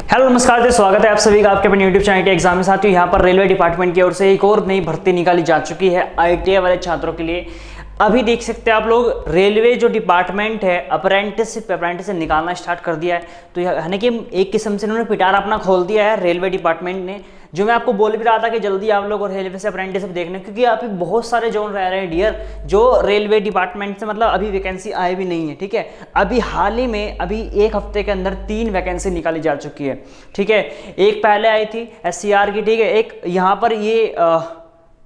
Hello नमस्कार जी, स्वागत है आप सभी का आपके अपने यूट्यूब चैनल के एग्जाम में। साथियों, यहाँ पर रेलवे डिपार्टमेंट की ओर से एक और नई भर्ती निकाली जा चुकी है आईटीआई वाले छात्रों के लिए। अभी देख सकते हैं आप लोग, रेलवे जो डिपार्टमेंट है अप्रेंटिस निकालना स्टार्ट कर दिया है। तो यानी कि एक किस्म से इन्होंने पिटारा अपना खोल दिया है रेलवे डिपार्टमेंट ने। जो मैं आपको बोल भी रहा था कि जल्दी आप लोग और रेलवे से अप्रेंटिस देखने, क्योंकि अभी बहुत सारे जोन रह रहे हैं डियर, जो रेलवे डिपार्टमेंट से मतलब अभी वैकेंसी आए भी नहीं है। ठीक है, अभी हाल ही में अभी एक हफ्ते के अंदर 3 वैकेंसी निकाली जा चुकी है। ठीक है, एक पहले आई थी SCR की, ठीक है, एक यहाँ पर ये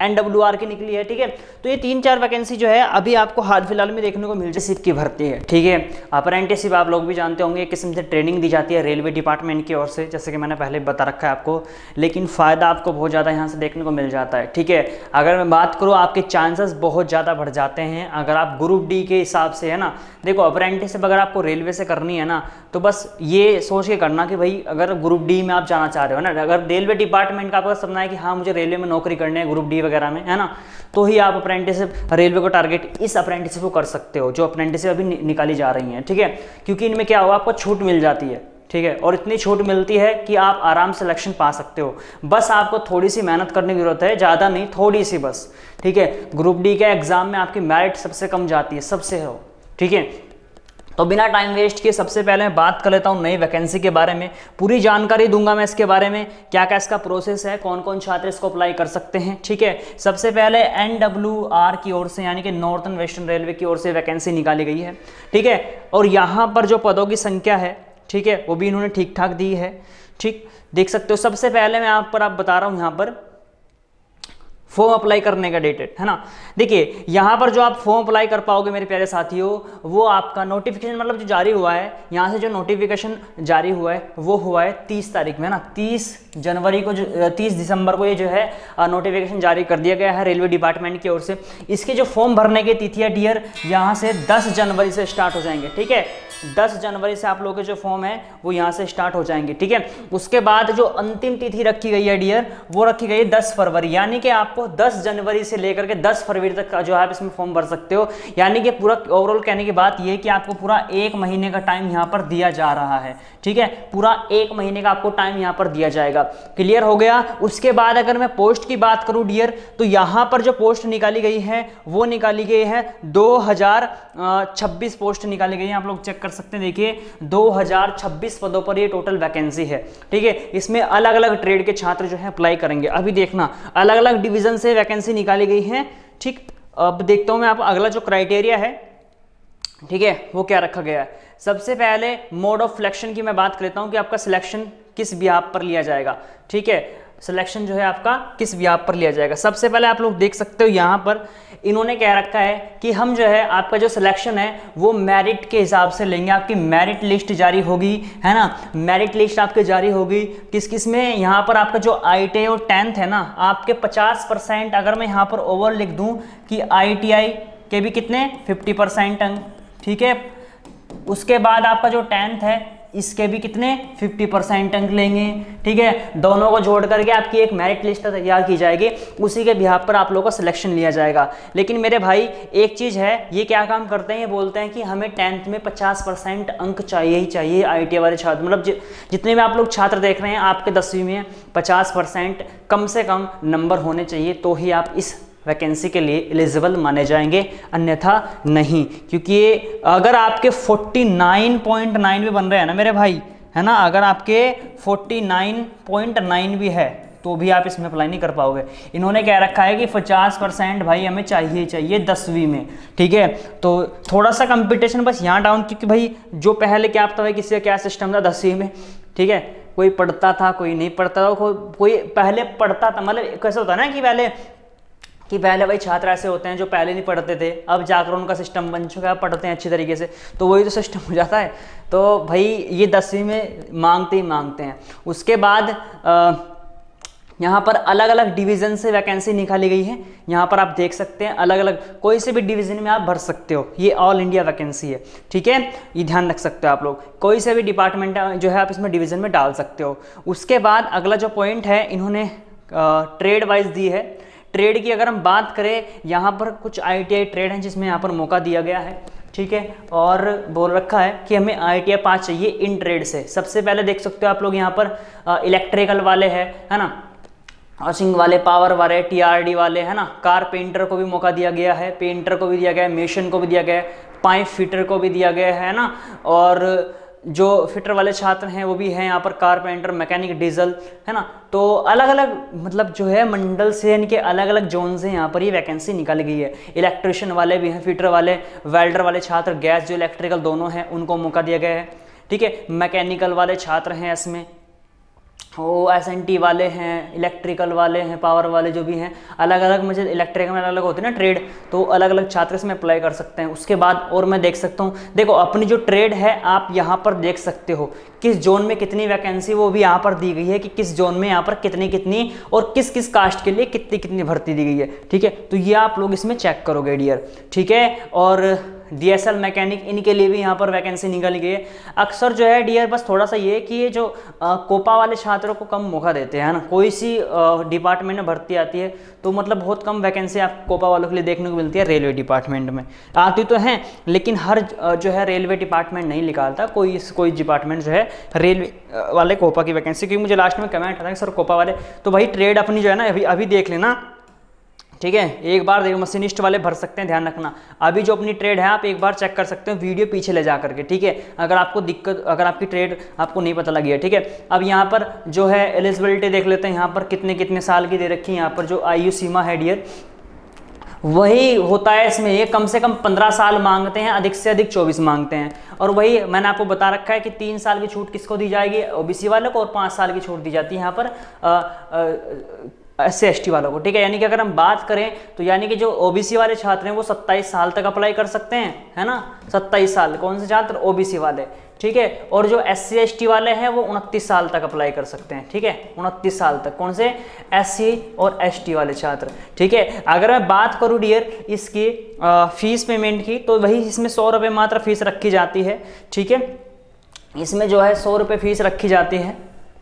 NWR की निकली है। ठीक है, तो ये 3-4 वैकेंसी जो है अभी आपको हाल फिलहाल में देखने को मिल जाए। सिप की भर्ती है। ठीक है, अप्रेंटिसशिप आप लोग भी जानते होंगे, एक किस्म से ट्रेनिंग दी जाती है रेलवे डिपार्टमेंट की ओर से, जैसे कि मैंने पहले बता रखा है आपको। लेकिन फ़ायदा आपको बहुत ज़्यादा यहाँ से देखने को मिल जाता है। ठीक है, अगर मैं बात करूँ, आपके चांसेस बहुत ज़्यादा बढ़ जाते हैं अगर आप ग्रुप डी के हिसाब से, है ना। देखो, अप्रेंटिसशिप अगर आपको रेलवे से करनी है ना, तो बस ये सोच के करना कि भाई अगर ग्रुप डी में आप जाना चाह रहे हो ना, अगर रेलवे डिपार्टमेंट का आपका सपना है कि हाँ मुझे रेलवे में नौकरी करनी है ग्रुप डी वगैरह में, है ना, तो ही आप अप्रेंटिसशिप रेलवे को टारगेट इस अप्रेंटिसशिप को कर सकते हो, जो अप्रेंटिसशिप अभी निकाली जा रही हैं। ठीक है, क्योंकि इनमें क्या होगा, आपको छूट मिल जाती है। ठीक है, और इतनी छूट मिलती है कि आप आराम से सिलेक्शन पा सकते हो। बस आपको थोड़ी सी मेहनत करने की जरूरत है, ज़्यादा नहीं, थोड़ी सी बस। ठीक है, ग्रुप डी के एग्जाम में आपकी मेरिट सबसे कम जाती है, सबसे हो। ठीक है, तो बिना टाइम वेस्ट किए सबसे पहले मैं बात कर लेता हूं नई वैकेंसी के बारे में। पूरी जानकारी दूंगा मैं इसके बारे में, क्या क्या इसका प्रोसेस है, कौन कौन छात्र इसको अप्लाई कर सकते हैं। ठीक है, सबसे पहले NWR की ओर से, यानी कि नॉर्थन वेस्टर्न रेलवे की ओर से वैकेंसी निकाली गई है। ठीक है, और यहाँ पर जो पदों की संख्या है, ठीक है, वो भी इन्होंने ठीक ठाक दी है। ठीक, देख सकते हो। सबसे पहले मैं आप बता रहा हूँ यहाँ पर फॉर्म अप्लाई करने का डेट है ना। देखिए, यहाँ पर जो आप फॉर्म अप्लाई कर पाओगे मेरे प्यारे साथियों, वो आपका नोटिफिकेशन मतलब जो जारी हुआ है, यहाँ से जो नोटिफिकेशन जारी हुआ है वो हुआ है 30 तारीख में ना, 30 जनवरी को, जो 30 दिसंबर को ये जो है नोटिफिकेशन जारी कर दिया गया है रेलवे डिपार्टमेंट की ओर से। इसके जो फॉर्म भरने की तिथि है डियर, यहाँ से 10 जनवरी से स्टार्ट हो जाएंगे। ठीक है, 10 जनवरी से आप लोगों के जो फॉर्म है वो यहाँ से स्टार्ट हो जाएंगे। ठीक है, उसके बाद जो अंतिम तिथि रखी गई है डियर, वो रखी गई है 10 फरवरी, यानी कि आपको 10 जनवरी से लेकर के 10 फरवरी तक का जो है आप इसमें फॉर्म भर सकते हो। यानी कि पूरा ओवरऑल कहने की बात ये है कि आपको पूरा 1 महीने का टाइम यहाँ पर दिया जा रहा है। ठीक है, पूरा 1 महीने का आपको टाइम यहाँ पर दिया जाएगा। क्लियर हो गया। उसके बाद अगर मैं पोस्ट की बात करूँ डियर, तो यहाँ पर जो पोस्ट निकाली गई है वो निकाली गई है 2026 पोस्ट निकाली गई है। आप लोग चेक कर सकते हैं, देखिए 2026 पदों पर ये टोटल वैकेंसी है। ठीक है, इसमें अलग अलग ट्रेड के छात्र जो है अप्लाई करेंगे। अभी देखना, अलग अलग डिवीजन से वैकेंसी निकाली गई है। ठीक, अब देखता हूं मैं आप अगला जो क्राइटेरिया है, ठीक है, वो क्या रखा गया है। सबसे पहले मोड ऑफ सिलेक्शन की मैं बात करता हूं कि आपका सिलेक्शन किस व्याप पर लिया जाएगा। ठीक है, सिलेक्शन जो है आपका किस व्याप पर लिया जाएगा। सबसे पहले आप लोग देख सकते हो, यहाँ पर इन्होंने कह रखा है कि हम जो है आपका जो सिलेक्शन है वो मेरिट के हिसाब से लेंगे। आपकी मेरिट लिस्ट जारी होगी, है ना, मेरिट लिस्ट आपके जारी होगी किस किस में। यहाँ पर आपका जो ITI और 10th है ना, आपके 50%, अगर मैं यहाँ पर ओवर लिख दूँ कि ITI के भी कितने 50% अंक। ठीक है, उसके बाद आपका जो 10th है इसके भी कितने 50% अंक लेंगे। ठीक है, दोनों को जोड़ करके आपकी एक मेरिट लिस्ट तैयार की जाएगी, उसी के बिहाफ पर आप लोगों का सिलेक्शन लिया जाएगा। लेकिन मेरे भाई एक चीज़ है, ये क्या काम करते हैं, ये बोलते हैं कि हमें 10th में 50% अंक चाहिए ही चाहिए। ITI वाले छात्र मतलब जितने भी आप लोग छात्र देख रहे हैं, आपके 10वीं में 50% कम से कम नंबर होने चाहिए, तो ही आप इस वैकेंसी के लिए एलिजिबल माने जाएंगे, अन्यथा नहीं। क्योंकि ये अगर आपके 49.9 भी बन रहे हैं ना मेरे भाई, है ना, अगर आपके 49.9 भी है तो भी आप इसमें अप्लाई नहीं कर पाओगे। इन्होंने कह रखा है कि 50% भाई हमें चाहिए चाहिए 10वीं में। ठीक है, तो थोड़ा सा कंपटीशन बस यहाँ डाउन, क्योंकि भाई जो पहले क्या था, किसी का क्या सिस्टम था 10वीं में। ठीक है, कोई पढ़ता था, कोई नहीं पढ़ता था, कोई पहले पढ़ता था, मतलब कैसे होता है ना कि पहले भाई छात्र ऐसे होते हैं जो पहले नहीं पढ़ते थे, अब जाकर उनका सिस्टम बन चुका है, पढ़ते हैं अच्छी तरीके से, तो वही तो सिस्टम हो जाता है। तो भाई ये 10वीं में मांगते ही मांगते हैं। उसके बाद यहाँ पर अलग अलग डिवीज़न से वैकेंसी निकाली गई है। यहाँ पर आप देख सकते हैं अलग अलग, कोई से भी डिवीज़न में आप भर सकते हो, ये ऑल इंडिया वैकेंसी है। ठीक है, ये ध्यान रख सकते हो आप लोग, कोई से भी डिपार्टमेंट जो है आप इसमें डिवीज़न में डाल सकते हो। उसके बाद अगला जो पॉइंट है, इन्होंने ट्रेड वाइज दी है। ट्रेड की अगर हम बात करें, यहाँ पर कुछ ITI ट्रेड हैं जिसमें यहाँ पर मौका दिया गया है। ठीक है, और बोल रखा है कि हमें ITI पास चाहिए इन ट्रेड से। सबसे पहले देख सकते हो आप लोग यहाँ पर इलेक्ट्रिकल वाले हैं, है ना, हाउसिंग वाले, पावर वाले, TRD वाले, है ना, कारपेंटर को भी मौका दिया गया है, पेंटर को भी दिया गया है, मेशन को भी दिया गया है, पाइप फिटर को भी दिया गया है ना, और जो फिटर वाले छात्र हैं वो भी हैं यहाँ पर, कारपेंटर, मैकेनिक, डीजल, है ना। तो अलग अलग मतलब जो है मंडल से इनके अलग अलग जोन से यहाँ पर ये वैकेंसी निकल गई है। इलेक्ट्रिशियन वाले भी हैं, फिटर वाले, वेल्डर वाले छात्र, गैस जो इलेक्ट्रिकल दोनों हैं उनको मौका दिया गया है, ठीक है। मैकेनिकल वाले छात्र हैं इसमें, वो SNT वाले हैं, इलेक्ट्रिकल वाले हैं, पावर वाले जो भी हैं, अलग अलग मुझे इलेक्ट्रिकल में अलग अलग होते हैं ना ट्रेड, तो अलग अलग छात्र इसमें अप्लाई कर सकते हैं। उसके बाद और मैं देख सकता हूँ, देखो अपनी जो ट्रेड है आप यहाँ पर देख सकते हो किस जोन में कितनी वैकेंसी वो भी यहाँ पर दी गई है कि किस जोन में यहाँ पर कितनी कितनी और किस किस कास्ट के लिए कितनी कितनी भर्ती दी गई है, ठीक है। तो ये आप लोग इसमें चेक करोगे डियर, ठीक है। और DSL मैकेनिक, इनके लिए भी यहाँ पर वैकेंसी निकल गई है। अक्सर जो है डियर बस थोड़ा सा ये कि ये जो कोपा वाले छात्रों को कम मौका देते हैं ना, कोई सी डिपार्टमेंट में भर्ती आती है तो मतलब बहुत कम वैकेंसी आप कोपा वालों के लिए देखने को मिलती है। रेलवे डिपार्टमेंट में आती तो हैं, लेकिन हर जो है रेलवे डिपार्टमेंट नहीं निकालता, कोई डिपार्टमेंट जो है रेलवे वाले कोपा की वैकेंसी, क्योंकि मुझे लास्ट में कमेंट आता है सर कोपा वाले, तो भाई ट्रेड अपनी जो है ना अभी देख लेना, ठीक है। एक बार देखो मशीनिस्ट वाले भर सकते हैं, ध्यान रखना। अभी जो अपनी ट्रेड है आप एक बार चेक कर सकते हो वीडियो पीछे ले जा करके, ठीक है, अगर आपको दिक्कत, अगर आपकी ट्रेड आपको नहीं पता लगी है, ठीक है। अब यहाँ पर जो है एलिजिबिलिटी देख लेते हैं, यहाँ पर कितने कितने साल की दे रखी है, यहाँ पर जो आयु सीमा है डियर वही होता है इसमें, ये कम से कम 15 साल मांगते हैं, अधिक से अधिक 24 मांगते हैं। और वही मैंने आपको बता रखा है कि 3 साल की छूट किसको दी जाएगी, OBC वालों को, और 5 साल की छूट दी जाती है यहाँ पर SC ST वालों को, ठीक है। यानी कि अगर हम बात करें तो यानी कि जो OBC वाले छात्र हैं वो 27 साल तक अप्लाई कर सकते हैं, है ना, 27 साल। कौन से छात्र? OBC वाले, ठीक है। और जो SC ST वाले हैं वो 29 साल तक अप्लाई कर सकते हैं, ठीक है, 29 साल तक। कौन से? SC और ST वाले छात्र, ठीक है। अगर मैं बात करूँ डियर इसकी फीस पेमेंट की, तो वही इसमें 100 रुपये मात्र फीस रखी जाती है, ठीक है। इसमें जो है 100 रुपये फीस रखी जाती है,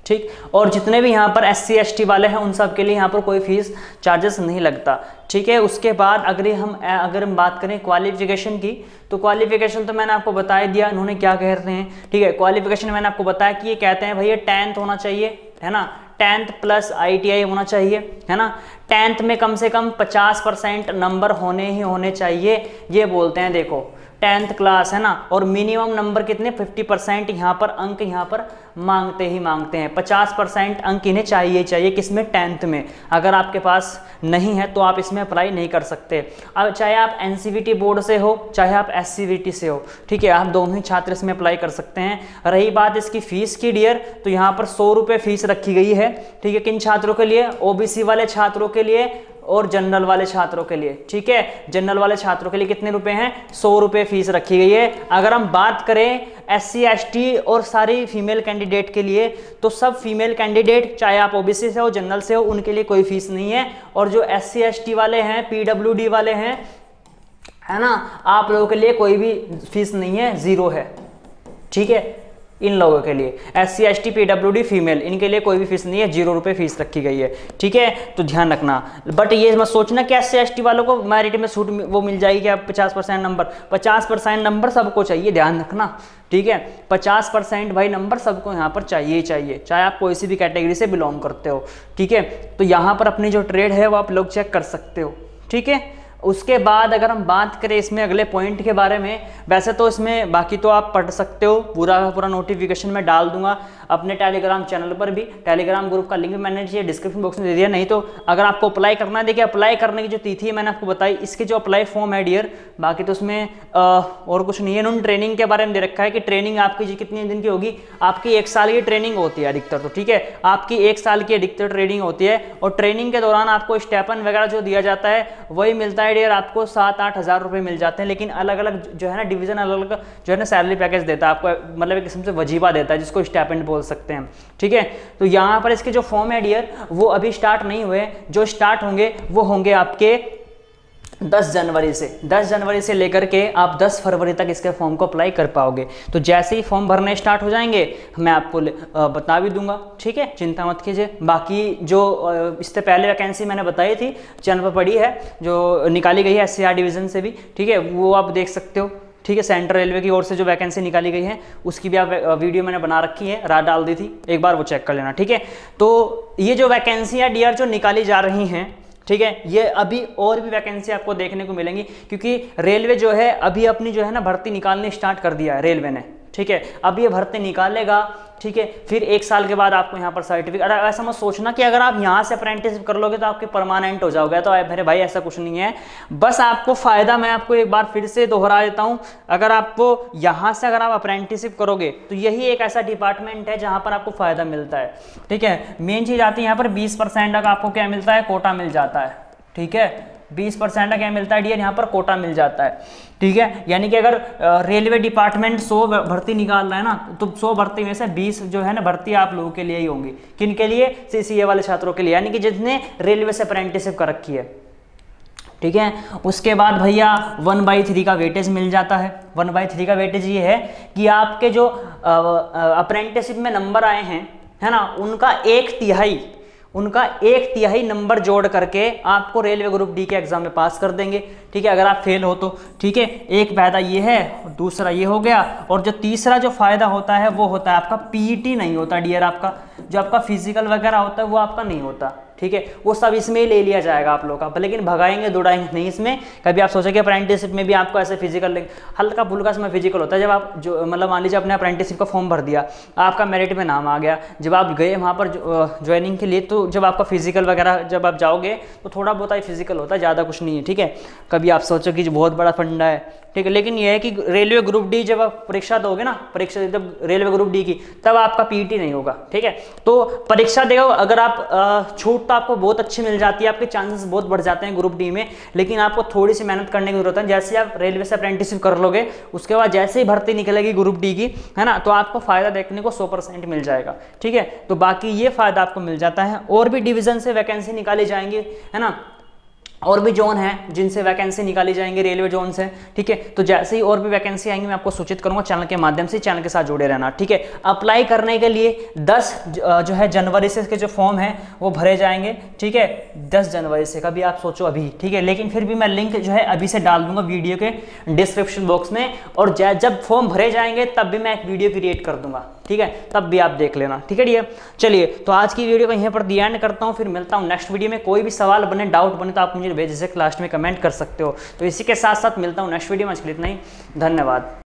ठीक। और जितने भी यहाँ पर SC ST वाले हैं उन सब के लिए यहाँ पर कोई फीस चार्जेस नहीं लगता, ठीक है। उसके बाद अगर हम बात करें क्वालिफिकेशन की, तो क्वालिफिकेशन तो मैंने आपको बता ही दिया इन्होंने क्या कह रहे हैं, ठीक है। क्वालिफिकेशन मैंने आपको बताया कि ये कहते हैं भैया 10th होना चाहिए, है ना, 10th प्लस ITI होना चाहिए, है ना। 10th में कम से कम 50% नंबर होने ही होने चाहिए, ये बोलते हैं। देखो 10th क्लास, है ना, और मिनिमम नंबर कितने? 50% यहाँ पर अंक यहाँ पर मांगते हैं। 50% अंक इन्हें चाहिए, किसमें? 10th में। अगर आपके पास नहीं है तो आप इसमें अप्लाई नहीं कर सकते। अब चाहे आप NCVT बोर्ड से हो, चाहे आप SCVT से हो, ठीक है, आप दोनों ही छात्र इसमें अप्लाई कर सकते हैं। रही बात इसकी फीस की डियर, तो यहाँ पर 100 रुपये फीस रखी गई है, ठीक है। किन छात्रों के लिए? OBC वाले छात्रों के लिए और जनरल वाले छात्रों के लिए, ठीक है। जनरल वाले छात्रों के लिए कितने रुपए हैं? 100 रुपये फीस रखी गई है। अगर हम बात करें SC ST और सारी फीमेल कैंडिडेट के लिए, तो सब फीमेल कैंडिडेट चाहे आप OBC से हो, जनरल से हो, उनके लिए कोई फीस नहीं है। और जो SC ST वाले हैं, PWD वाले हैं, है ना, आप लोगों के लिए कोई भी फीस नहीं है, 0 है, ठीक है। इन लोगों के लिए SC ST PWD फीमेल, इनके लिए कोई भी फीस नहीं है, 0 रुपये फीस रखी गई है, ठीक है। तो ध्यान रखना, बट ये मत सोचना कि SC ST वालों को मेरिट में छूट वो मिल जाएगी कि आप 50% नंबर, 50% नंबर सबको चाहिए, ध्यान रखना, ठीक है। 50% भाई नंबर सबको यहाँ पर चाहिए, चाहे आप कोई सी भी कैटेगरी से बिलोंग करते हो, ठीक है। तो यहाँ पर अपनी जो ट्रेड है वो आप लोग चेक कर सकते हो, ठीक है। उसके बाद अगर हम बात करें इसमें अगले पॉइंट के बारे में, वैसे तो इसमें बाकी तो आप पढ़ सकते हो, पूरा नोटिफिकेशन मैं डाल दूंगा अपने टेलीग्राम चैनल पर भी। टेलीग्राम ग्रुप का लिंक मैंने डिस्क्रिप्शन बॉक्स में दे दिया। नहीं तो अगर आपको अप्लाई करना है, देखिए अप्लाई करने की जो तिथि है मैंने आपको बताई, इसके जो अप्लाई फॉर्म है डियर, बाकी तो उसमें और कुछ नहीं है। उन्होंने ट्रेनिंग के बारे में दे रखा है कि ट्रेनिंग आपकी कितने दिन की होगी, आपकी 1 साल की ट्रेनिंग होती है अधिकतर, तो ठीक है, आपकी 1 साल की अधिकतर ट्रेनिंग होती है। और ट्रेनिंग के दौरान आपको स्टेपन वगैरह जो दिया जाता है वही मिलता है डियर, आपको 7-8 हज़ार रुपये मिल जाते हैं। लेकिन अलग अलग जो है ना डिवीजन अलग अलग जो है ना सैलरी पैकेज देता है आपको, मतलब एक किस्म से वजीफा देता है जिसको स्टाइपेंड बोल सकते हैं, ठीक है। तो यहाँ पर इसके जो फॉर्म है डियर वो अभी स्टार्ट नहीं हुए, जो स्टार्ट होंगे वो होंगे आपके 10 जनवरी से लेकर के आप 10 फरवरी तक इसके फॉर्म को अप्लाई कर पाओगे। तो जैसे ही फॉर्म भरने स्टार्ट हो जाएंगे मैं आपको बता भी दूंगा, ठीक है, चिंता मत कीजिए। बाकी जो इससे पहले वैकेंसी मैंने बताई थी चैनल पर पड़ी है, जो निकाली गई है SCR डिवीज़न से भी, ठीक है, वो आप देख सकते हो, ठीक है, सेंट्रल रेलवे की ओर से जो वैकेंसी निकाली गई है उसकी भी आप वीडियो मैंने बना रखी है, रात डाल दी थी, एक बार वो चेक कर लेना। ठीक है, तो ये जो वैकेंसियाँ डियर जो निकाली जा रही हैं, ठीक है, ये अभी और भी वैकेंसी आपको देखने को मिलेंगी, क्योंकि रेलवे जो है अभी अपनी जो है ना भर्ती निकालनी स्टार्ट कर दिया है रेलवे ने। ठीक है, अब ये भर्ती निकालेगा, ठीक है, फिर 1 साल के बाद आपको यहाँ पर सर्टिफिकेट, ऐसा मत सोचना कि अगर आप यहाँ से अप्रेंटिसशिप कर लोगे तो आपके परमानेंट हो जाओगे, तो मेरे भाई ऐसा कुछ नहीं है। बस आपको फ़ायदा मैं आपको एक बार फिर से दोहरा देता हूँ, अगर आपको यहाँ से अगर आप अप्रेंटिसशिप करोगे तो यही एक ऐसा डिपार्टमेंट है जहाँ पर आपको फ़ायदा मिलता है। ठीक है, मेन चीज़ आती है यहाँ पर 20% तक आपको क्या मिलता है, कोटा मिल जाता है। ठीक है, 20% का क्या मिलता है डियर, यहाँ पर कोटा मिल जाता है। ठीक है, यानी कि अगर रेलवे डिपार्टमेंट 100 भर्ती निकाल रहा है ना, तो 100 भर्ती में से 20 जो है ना भर्ती आप लोगों के लिए ही होंगी। किन के लिए, CCA वाले छात्रों के लिए, यानी कि जिसने रेलवे से अप्रेंटिसशिप कर रखी है। ठीक है, उसके बाद भैया 1/3 का वेटेज मिल जाता है। 1/3 का वेटेज ये है कि आपके जो अप्रेंटिसशिप में नंबर आए हैं, है ना, उनका 1/3 नंबर जोड़ करके आपको रेलवे ग्रुप डी के एग्जाम में पास कर देंगे। ठीक है, अगर आप फेल हो तो। ठीक है, एक फायदा ये है, दूसरा ये हो गया, और जो तीसरा जो फायदा होता है वो होता है आपका पीईटी नहीं होता डियर, आपका जो आपका फिजिकल वगैरह होता है वो आपका नहीं होता। ठीक है, वो सब इसमें ही ले लिया जाएगा आप लोग का, लेकिन भगाएंगे दौड़ाएंगे नहीं इसमें। कभी आप सोचेंगे अप्रेंटिसशिप में भी आपको ऐसे फिजिकल, हल्का फुल्का इसमें फिजिकल होता है। जब आप जो मतलब मान लीजिए अपने अप्रेंटिसशिप का फॉर्म भर दिया, आपका मेरिट में नाम आ गया, जब आप गए वहाँ पर ज्वाइनिंग के लिए, तो जब आपका फिजिकल वगैरह जब आप जाओगे तो थोड़ा बहुत ही फिजिकल होता है, ज़्यादा कुछ नहीं है। ठीक है, कभी आप सोचो कि बहुत बड़ा फंडा है। ठीक है, लेकिन यह है कि रेलवे ग्रुप डी जब आप परीक्षा दोगे ना, परीक्षा जब रेलवे ग्रुप डी की, तब आपका पीईटी नहीं होगा। ठीक है, तो परीक्षा देगा, अगर आप छूट तो आपको बहुत अच्छी मिल जाती है, आपके चांसेस बहुत बढ़ जाते हैं ग्रुप डी में, लेकिन आपको थोड़ी सी मेहनत करने की जरूरत है। जैसे आप रेलवे से अप्रेंटिसशिप कर लोगे, उसके बाद जैसे ही भर्ती निकलेगी ग्रुप डी की, है ना, तो आपको फायदा देखने को 100% मिल जाएगा। ठीक है, तो बाकी ये फायदा आपको मिल जाता है। और भी डिवीजन से वैकेंसी निकाली जाएंगी, है ना, और भी जोन है जिनसे वैकेंसी निकाली जाएंगी रेलवे जोन से। ठीक है, तो जैसे ही और भी वैकेंसी आएंगी मैं आपको सूचित करूंगा चैनल के माध्यम से, चैनल के साथ जुड़े रहना। ठीक है, अप्लाई करने के लिए 10 जो है जनवरी से इसके जो फॉर्म है वो भरे जाएंगे। ठीक है, 10 जनवरी से, कभी आप सोचो अभी। ठीक है, लेकिन फिर भी मैं लिंक जो है अभी से डाल दूंगा वीडियो के डिस्क्रिप्शन बॉक्स में, और जब फॉर्म भरे जाएंगे तब भी मैं एक वीडियो क्रिएट कर दूंगा। ठीक है, तब भी आप देख लेना। ठीक है डियर, चलिए तो आज की वीडियो को यहीं पर दी एंड करता हूँ, फिर मिलता हूँ नेक्स्ट वीडियो में। कोई भी सवाल बने, डाउट बने तो आप मुझे बेझिझक लास्ट में कमेंट कर सकते हो। तो इसी के साथ साथ मिलता हूँ नेक्स्ट वीडियो में, आज के लिए इतना ही, धन्यवाद।